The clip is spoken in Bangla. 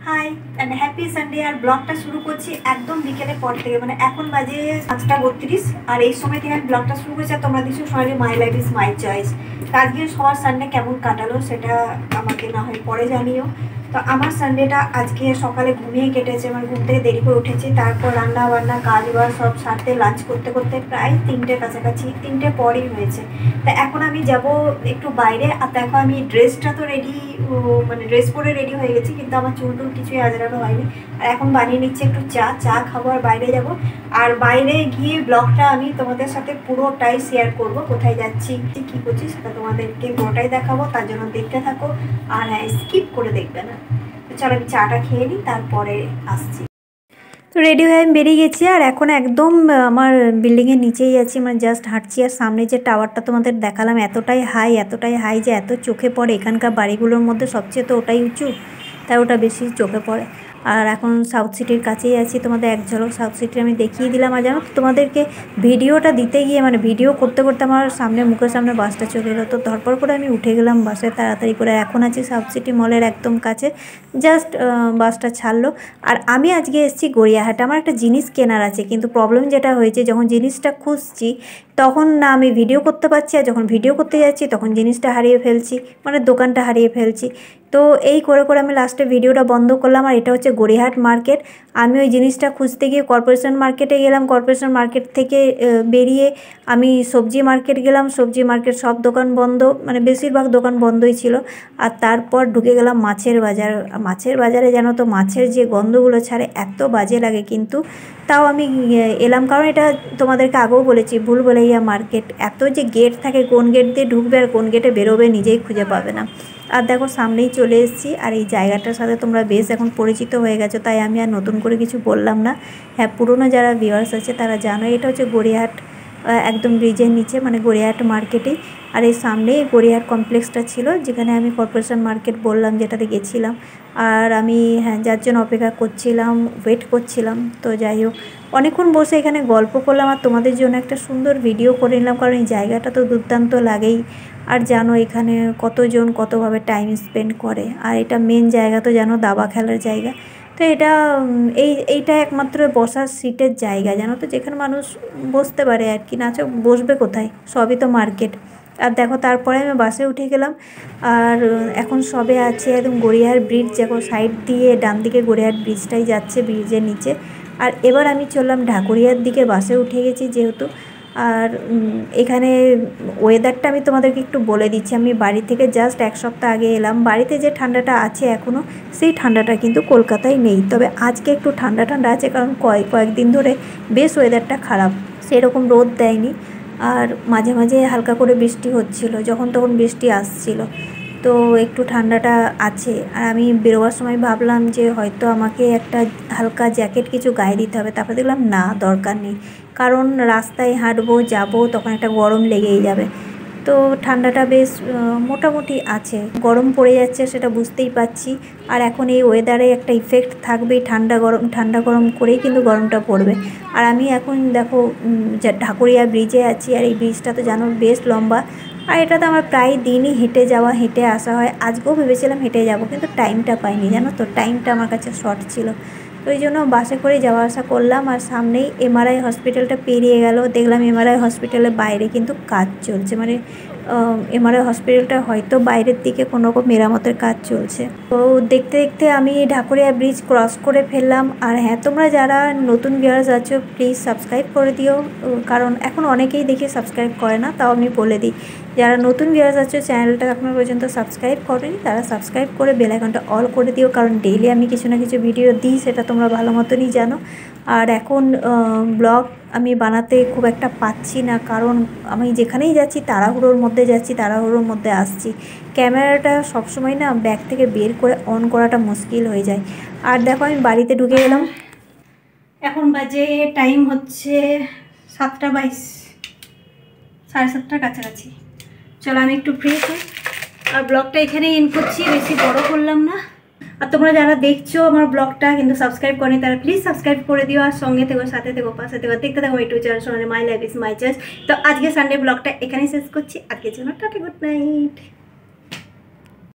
High and happy Sunday. আর ব্লগটা শুরু করছি একদম বিকেলের পর থেকে, মানে এখন বাজে 5:32, আর এই সময় থেকে আমি ব্লগটা শুরু করছি। আর তোমরা দেখছো সবাই my life is my choice. আজকে সবার সানডে কেমন কাটালো সেটা আমাকে না হয় পরে জানিও। তো আমার সানডেটা আজকে সকালে ঘুমিয়ে কেটেছে, মানে ঘুম থেকে দেরি করে উঠেছি, তারপর রান্না বান্না কাজ বাজ সব সারতে লাঞ্চ করতে করতে প্রায় 3টের কাছাকাছি, 3টে পরই হয়েছে। তা এখন আমি যাব একটু বাইরে। আর দেখো আমি ড্রেসটা তো রেডি, মানে ড্রেস পরে রেডি হয়ে গেছি, কিন্তু আমার চুল টুল কিছুই আজরানো হয়নি। আর এখন বানিয়ে নিচ্ছি একটু চা খাবো আর বাইরে যাব। আর বাইরে গিয়ে ব্লগটা আমি তোমাদের সাথে পুরোটাই শেয়ার করব, কোথায় যাচ্ছি কী করছি সেটা তোমাদেরকে পুরোটাই দেখাবো। তার জন্য দেখতে থাকো, আর হ্যাঁ স্কিপ করে দেখবে না। তো চলো আমি চাটা খেয়ে নিই, তারপরে আসছি। তো রেডি হয়ে আমি বেরিয়ে গেছি, আর এখন একদম আমার বিল্ডিংয়ের নিচেই আছি, মানে জাস্ট হাঁটছি। আর সামনে যে টাওয়ারটা তোমাদের দেখালাম এতটাই হাই যে এত চোখে পড়ে। এখানকার বাড়িগুলোর মধ্যে সবচেয়ে তো ওটাই উঁচু, তাই ওটা বেশি চোখে পড়ে। আর এখন সাউথ সিটির কাছেই আছি, তোমাদের এক ঝলক সাউথ সিটি আমি দেখিয়ে দিলাম। আর জানো তো তোমাদেরকে ভিডিওটা দিতে গিয়ে, মানে ভিডিও করতে করতে আমার মুখের সামনে বাসটা চলে এলো। তো ধরপর করে আমি উঠে গেলাম বাসে তাড়াতাড়ি করে। এখন আছি সাউথ সিটি মলের একদম কাছে, জাস্ট বাসটা ছাড়লো। আর আমি আজকে এসেছি গড়িয়াহাটে, আমার একটা জিনিস কেনার আছে। কিন্তু প্রবলেম যেটা হয়েছে, যখন জিনিসটা খুঁজছি তখন না আমি ভিডিও করতে পারছি, আর যখন ভিডিও করতে যাচ্ছি তখন জিনিসটা হারিয়ে ফেলছি, মানে দোকানটা হারিয়ে ফেলছি। তো এই করে করে আমি লাস্টে ভিডিওটা বন্ধ করলাম। আর এটা হচ্ছে গড়িয়াহাট মার্কেট। আমি ওই জিনিসটা খুঁজতে গিয়ে কর্পোরেশন মার্কেটে গেলাম, কর্পোরেশন মার্কেট থেকে বেরিয়ে আমি সবজি মার্কেট গেলাম। সবজি মার্কেট সব দোকান বন্ধ, মানে বেশিরভাগ দোকান বন্ধই ছিল। আর তারপর ঢুকে গেলাম মাছের বাজার। মাছের বাজারে জানো তো মাছের যে গন্ধগুলো ছাড়ে এত বাজে লাগে, কিন্তু তাও আমি এলাম, কারণ এটা তোমাদেরকে আগেও বলেছি ভুলভুলাইয়া মার্কেট। এত যে গেট থাকে, কোন গেট দিয়ে ঢুকবে আর কোন গেটে বেরোবে নিজেই খুঁজে পাবে না। আর দেখো সামনেই চলে এসেছি, আর এই জায়গাটার সাথে তোমরা বেশ এখন পরিচিত হয়ে গেছো, তাই আমি আর নতুন করে কিছু বললাম না। হ্যাঁ, পুরনো যারা ভিউয়ার্স আছে তারা জানো, এটা হচ্ছে গড়িয়াহাট একদম ব্রিজের নিচে, মানে গড়িয়াহাট মার্কেটেই। আর এই সামনেই গড়িয়াহাট কমপ্লেক্সটা ছিল, যেখানে আমি কর্পোরেশন মার্কেট বললাম যেটাতে গেছিলাম। আর আমি যার জন্য অপেক্ষা করছিলাম, ওয়েট করছিলাম। তো যাই হোক, অনেকক্ষণ বসে এখানে গল্প করলাম আর তোমাদের জন্য একটা সুন্দর ভিডিও করে নিলাম, কারণ এই জায়গাটা তো দুর্দান্ত লাগেই। আর জানো এখানে কতজন কতভাবে টাইম স্পেন্ড করে। আর এটা মেন জায়গা তো জানো, দাবা খেলার জায়গা। তো এটা এইটা একমাত্র বসার সিটের জায়গা জানো তো, যেখানে মানুষ বসতে পারে আর কি। না বসবে কোথায়, সবই তো মার্কেট। আর দেখো তারপরে আমি বাসে উঠে গেলাম। আর এখন সবে আছে একদম গড়িয়াহাট ব্রিজ, দেখো সাইড দিয়ে ডান দিকে গড়িয়াহাট ব্রিজটাই যাচ্ছে, ব্রিজের নিচে। আর এবার আমি চললাম ঢাকুরিয়ার দিকে, বাসে উঠে গেছি যেহেতু। আর এখানে ওয়েদারটা আমি তোমাদেরকে একটু বলে দিচ্ছি। আমি বাড়ি থেকে জাস্ট এক সপ্তাহ আগে এলাম। বাড়িতে যে ঠান্ডাটা আছে এখনও, সেই ঠান্ডাটা কিন্তু কলকাতায় নেই। তবে আজকে একটু ঠান্ডা ঠান্ডা আছে, কারণ কয়েকদিন ধরে বেশ ওয়েদারটা খারাপ, সেরকম রোদ দেয়নি। আর মাঝে মাঝে হালকা করে বৃষ্টি হচ্ছিল, যখন তখন বৃষ্টি আসছিল। তো একটু ঠান্ডাটা আছে। আর আমি বেরোবার সময় ভাবলাম যে হয়তো আমাকে একটা হালকা জ্যাকেট কিছু গায়ে দিতে হবে, তারপরে দেখলাম না, দরকার নেই। কারণ রাস্তায় হাঁটবো যাবো তখন একটা গরম লেগেই যাবে। তো ঠান্ডাটা বেশ মোটামুটি আছে, গরম পড়ে যাচ্ছে সেটা বুঝতেই পারছি। আর এখন এই ওয়েদারে একটা ইফেক্ট থাকবেই, ঠান্ডা গরম করেই কিন্তু গরমটা পড়বে। আর আমি এখন দেখো ঢাকুরিয়া ব্রিজে আছি, আর এই ব্রিজটা তো জানো বেশ লম্বা। আর এটাতে আমার প্রায় দিনই হেঁটে আসা হয়। আজকেও ভেবেছিলাম হেঁটে যাব, কিন্তু টাইমটা পাইনি জানো তো, টাইমটা আমার কাছে শর্ট ছিল। তো ওই জন্য বাসে করে যাওয়া আসা করলাম। আর সামনেই এমআরআই হসপিটালটা পেরিয়ে গেল, দেখলাম এমআরআই হসপিটালের বাইরে কিন্তু কাজ চলছে, মানে এমআরআই হসপিটালটা হয়তো বাইরের দিকে কোনো রকম মেরামতের কাজ চলছে। তো দেখতে দেখতে আমি ঢাকুরিয়া ব্রিজ ক্রস করে ফেললাম। আর হ্যাঁ, তোমরা যারা নতুন ভিউয়ার্স আছো প্লিজ সাবস্ক্রাইব করে দিও, কারণ এখন অনেকেই দেখে সাবস্ক্রাইব করে না, তাও আমি বলে দিই। যারা নতুন ভিউয়ার্স আছো চ্যানেলটা এখনও পর্যন্ত সাবস্ক্রাইব করেনি, তারা সাবস্ক্রাইব করে বেল আইকনটা অল করে দিও, কারণ ডেইলি আমি কিছু না কিছু ভিডিও দিই, সেটা তোমরা ভালো মতনই জানো। আর এখন ব্লগ আমি বানাতে খুব একটা পাচ্ছি না, কারণ আমি যেখানেই যাচ্ছি তাড়াহুড়োর মধ্যে যাচ্ছি, তাড়াহুড়োর মধ্যে আসছি। ক্যামেরাটা সবসময় না ব্যাগ থেকে বের করে অন করাটা মুশকিল হয়ে যায়। আর দেখো আমি বাড়িতে ঢুকে গেলাম, এখন বাজে টাইম হচ্ছে 7:22, 7:30 কাছাকাছি। চলো আমি একটু ফ্রেশ হই, আর ব্লগটা এখানেই এন্ড করছি, বেশি বড় করলাম না। আর তোমরা যারা দেখছো আমার ব্লগটা কিন্তু সাবস্ক্রাইব করনি, তারা প্লিজ সাবস্ক্রাইব করে দিও। আর সঙ্গে থেকো, সাথে থেকো, পাশে থেকো, দেখতে থাকো YouTube channel Sonali my life is my choice. তো আজকে সানডে ব্লগটা এখানেই শেষ করছি। আজকের জন্য টাটা, গুড নাইট।